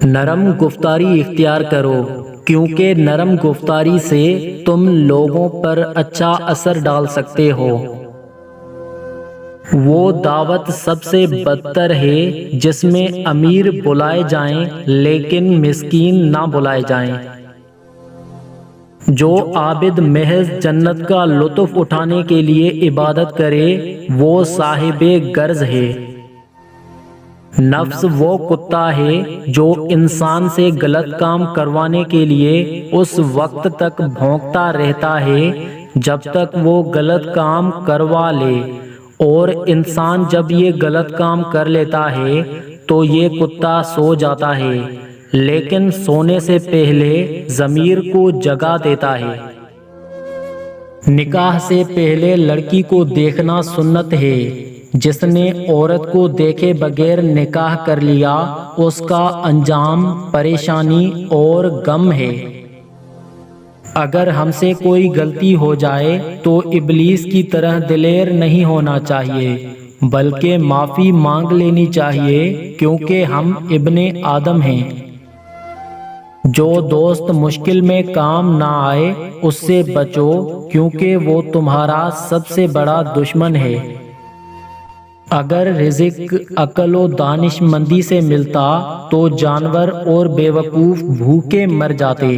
نرم گفتاری اختیار کرو، کیونکہ نرم گفتاری سے تم لوگوں پر اچھا اثر ڈال سکتے ہو۔ وہ دعوت سب سے بدتر ہے جس میں امیر بلائے جائیں لیکن مسکین نہ بلائے جائیں۔ جو عابد محض جنت کا لطف اٹھانے کے لیے عبادت کرے وہ صاحب غرض ہے۔ نفس وہ کتا ہے جو انسان سے غلط کام کروانے کے لیے اس وقت تک بھونکتا رہتا ہے جب تک وہ غلط کام کروا لے، اور انسان جب یہ غلط کام کر لیتا ہے تو یہ کتا سو جاتا ہے، لیکن سونے سے پہلے ضمیر کو جگا دیتا ہے۔ نکاح سے پہلے لڑکی کو دیکھنا سنت ہے۔ جس نے عورت کو دیکھے بغیر نکاح کر لیا اس کا انجام پریشانی اور غم ہے۔ اگر ہم سے کوئی غلطی ہو جائے تو ابلیس کی طرح دلیر نہیں ہونا چاہیے، بلکہ معافی مانگ لینی چاہیے، کیونکہ ہم ابن آدم ہیں۔ جو دوست مشکل میں کام نہ آئے اس سے بچو، کیونکہ وہ تمہارا سب سے بڑا دشمن ہے۔ اگر رزق عقل و دانش مندی سے ملتا تو جانور اور بیوقوف بھوکے مر جاتے۔